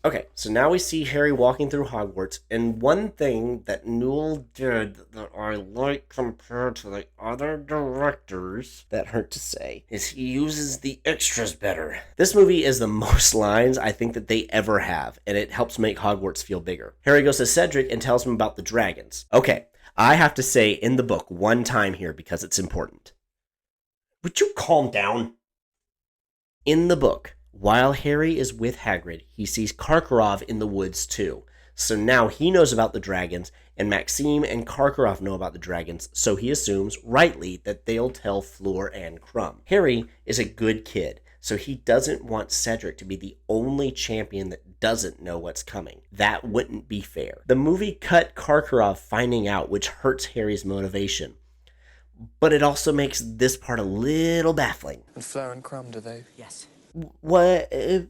Okay, so now we see Harry walking through Hogwarts, and one thing that Newell did that I like compared to the other directors, that hurt to say, is he uses the extras better. This movie is the most lines I think that they ever have, and it helps make Hogwarts feel bigger. Harry goes to Cedric and tells him about the dragons. Okay, I have to say in the book one time here because it's important. Would you calm down? In the book, while Harry is with Hagrid, he sees Karkaroff in the woods too. So now he knows about the dragons, and Maxime and Karkaroff know about the dragons, so he assumes, rightly, that they'll tell Fleur and Crumb. Harry is a good kid, so he doesn't want Cedric to be the only champion that doesn't know what's coming. That wouldn't be fair. The movie cut Karkaroff finding out, which hurts Harry's motivation. But it also makes this part a little baffling. And Fleur and Crumb, do they? Yes. Why do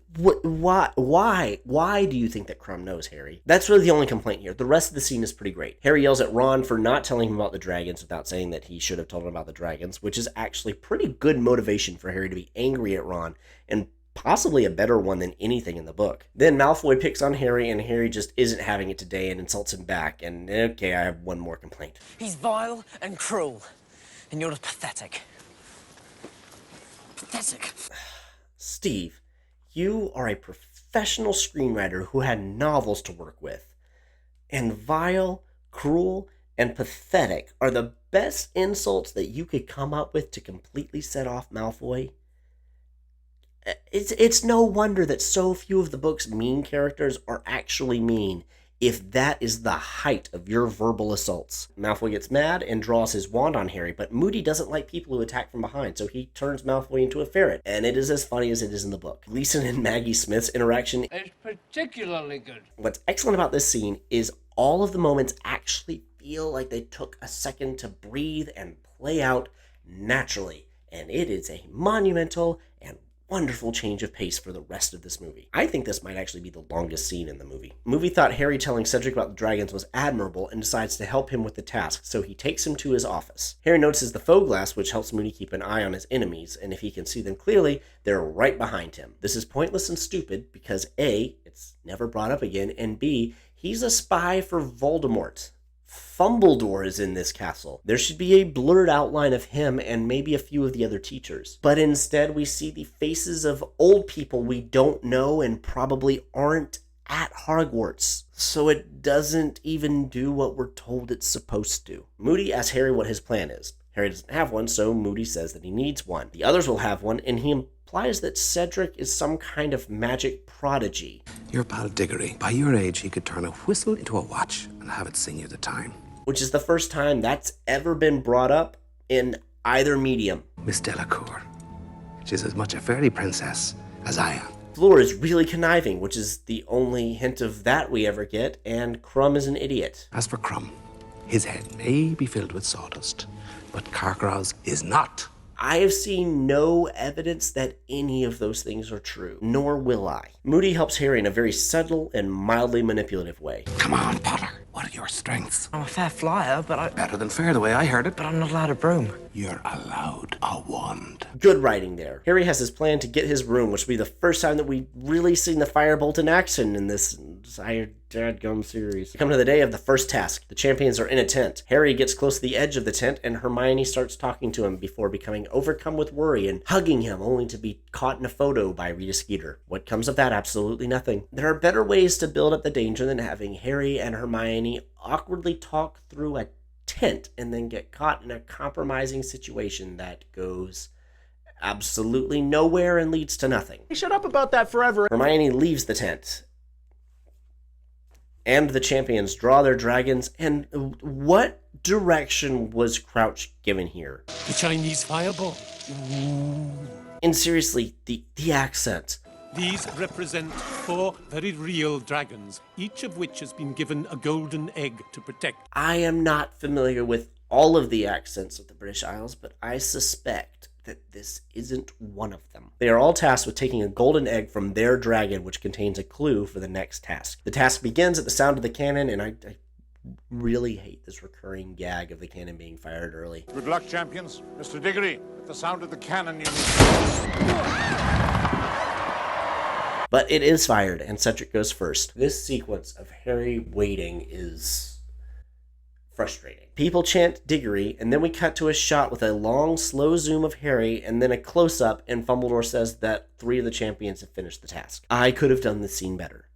you think that Crumb knows, Harry? That's really the only complaint here. The rest of the scene is pretty great. Harry yells at Ron for not telling him about the dragons without saying that he should have told him about the dragons, which is actually pretty good motivation for Harry to be angry at Ron, and possibly a better one than anything in the book. Then Malfoy picks on Harry, and Harry just isn't having it today and insults him back, and okay, I have one more complaint. He's vile and cruel, and you're pathetic. Pathetic. Steve, you are a professional screenwriter who had novels to work with. And vile, cruel, and pathetic are the best insults that you could come up with to completely set off Malfoy. It's no wonder that so few of the book's mean characters are actually mean, if that is the height of your verbal assaults. Malfoy gets mad and draws his wand on Harry, but Moody doesn't like people who attack from behind, so he turns Malfoy into a ferret, and it is as funny as it is in the book. Gleason and Maggie Smith's interaction is particularly good. What's excellent about this scene is all of the moments actually feel like they took a second to breathe and play out naturally, and it is a monumental and wonderful change of pace for the rest of this movie. I think this might actually be the longest scene in the movie. The movie thought Harry telling Cedric about the dragons was admirable and decides to help him with the task, so he takes him to his office. Harry notices the faux glass, which helps Moody keep an eye on his enemies, and if he can see them clearly, they're right behind him. This is pointless and stupid because A, it's never brought up again, and B, he's a spy for Voldemort. Fumbledore is in this castle. There should be a blurred outline of him and maybe a few of the other teachers. But instead, we see the faces of old people we don't know and probably aren't at Hogwarts. So it doesn't even do what we're told it's supposed to. Moody asks Harry what his plan is. Harry doesn't have one, so Moody says that he needs one. The others will have one, and he implies that Cedric is some kind of magic prodigy. Your pal Diggory. By your age, he could turn a whistle into a watch and have it sing you the time. Which is the first time that's ever been brought up in either medium. Miss Delacour. She's as much a fairy princess as I am. Fleur is really conniving, which is the only hint of that we ever get, and Crumb is an idiot. As for Crumb, his head may be filled with sawdust, but Karkaroff's is not. I have seen no evidence that any of those things are true, nor will I. Moody helps Harry in a very subtle and mildly manipulative way. Come on, Potter. What are your strengths? I'm a fair flyer, Better than fair, the way I heard it. but I'm not allowed a broom. You're allowed a wand. Good writing there. Harry has his plan to get his room, which will be the first time that we've really seen the firebolt in action in this entire dadgum series. We come to the day of the first task. The champions are in a tent. Harry gets close to the edge of the tent, and Hermione starts talking to him before becoming overcome with worry and hugging him, only to be caught in a photo by Rita Skeeter. What comes of that? Absolutely nothing. There are better ways to build up the danger than having Harry and Hermione awkwardly talk through a tent and then get caught in a compromising situation that goes absolutely nowhere and leads to nothing. Shut up about that forever. Hermione leaves the tent, and the champions draw their dragons. And what direction was Crouch given here? The Chinese fireball. And seriously, the accent. These represent 4 very real dragons, each of which has been given a golden egg to protect. I am not familiar with all of the accents of the British Isles, but I suspect that this isn't one of them. They are all tasked with taking a golden egg from their dragon, which contains a clue for the next task. The task begins at the sound of the cannon, and I really hate this recurring gag of the cannon being fired early. Good luck, champions. Mr. Diggory, at the sound of the cannon, you need... But it is fired, and Cedric goes first. This sequence of Harry waiting is frustrating. People chant Diggory, and then we cut to a shot with a long, slow zoom of Harry, and then a close-up, and Fumbledore says that 3 of the champions have finished the task. I could have done this scene better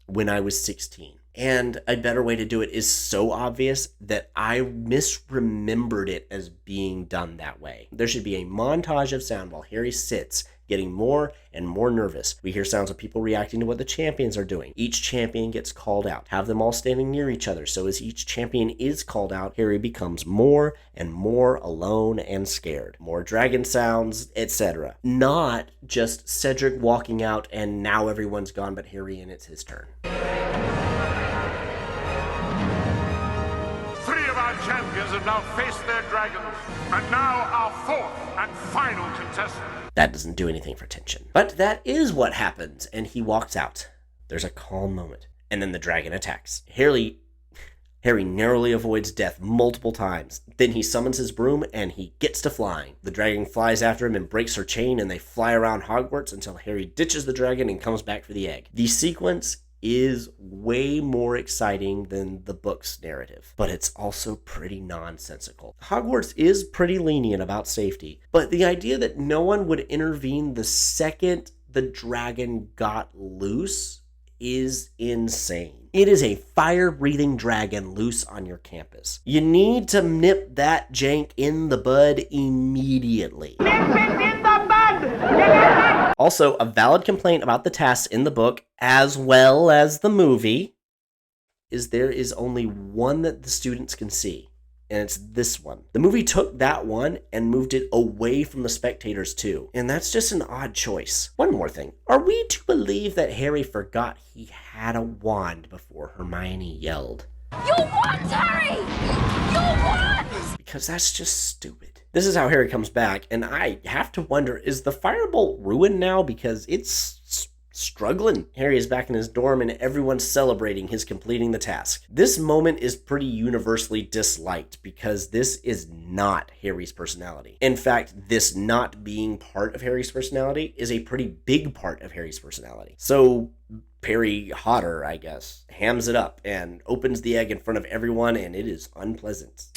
when I was 16. And a better way to do it is so obvious that I misremembered it as being done that way. There should be a montage of sound while Harry sits, getting more and more nervous. We hear sounds of people reacting to what the champions are doing. Each champion gets called out. Have them all standing near each other, so as each champion is called out, Harry becomes more and more alone and scared. More dragon sounds, etc. Not just Cedric walking out and now everyone's gone but Harry and it's his turn. Champions have now faced their dragons, and now our 4th and final contestant. That doesn't do anything for tension. But that is what happens, and he walks out. There's a calm moment, and then the dragon attacks. Harry narrowly avoids death multiple times. Then he summons his broom, and he gets to flying. The dragon flies after him and breaks her chain, and they fly around Hogwarts until Harry ditches the dragon and comes back for the egg. The sequence is way more exciting than the book's narrative, but it's also pretty nonsensical. Hogwarts is pretty lenient about safety, but the idea that no one would intervene the second the dragon got loose is insane. It is a fire-breathing dragon loose on your campus. You need to nip that jank in the bud immediately. Nip it in the bud! Also, a valid complaint about the tasks in the book, as well as the movie, is there is only one that the students can see, and it's this one. The movie took that one and moved it away from the spectators too, and that's just an odd choice. One more thing. Are we to believe that Harry forgot he had a wand before Hermione yelled, "You wand, Harry! You wand!" Because that's just stupid. This is how Harry comes back, and I have to wonder, is the firebolt ruined now because it's struggling? Harry is back in his dorm and everyone's celebrating his completing the task. This moment is pretty universally disliked because this is not Harry's personality. In fact, this not being part of Harry's personality is a pretty big part of Harry's personality. So Perry Hodder, I guess, hams it up and opens the egg in front of everyone, and it is unpleasant.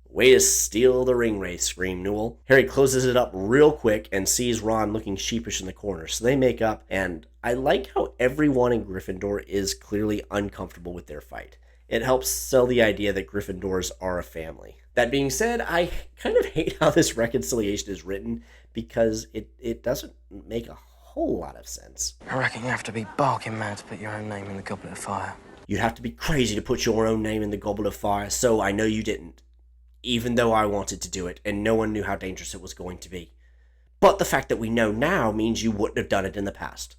Way to steal the ring race, screamed Newell. Harry closes it up real quick and sees Ron looking sheepish in the corner, so they make up, and I like how everyone in Gryffindor is clearly uncomfortable with their fight. It helps sell the idea that Gryffindors are a family. That being said, I kind of hate how this reconciliation is written because it doesn't make a whole lot of sense. I reckon you have to be barking mad to put your own name in the Goblet of Fire. You'd have to be crazy to put your own name in the Goblet of Fire, so I know you didn't. Even though I wanted to do it, and no one knew how dangerous it was going to be. But the fact that we know now means you wouldn't have done it in the past.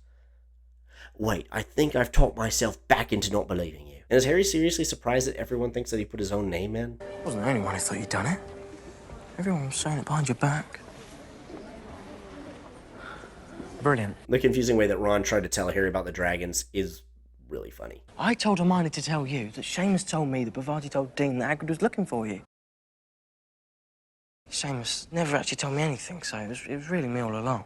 Wait, I think I've talked myself back into not believing you. And is Harry seriously surprised that everyone thinks that he put his own name in? I wasn't the only one who thought you'd done it. Everyone was saying it behind your back. Brilliant. The confusing way that Ron tried to tell Harry about the dragons is really funny. I told Hermione to tell you that Seamus told me that Bavati told Dean that Hagrid was looking for you. Seamus never actually told me anything, so it was really me all along.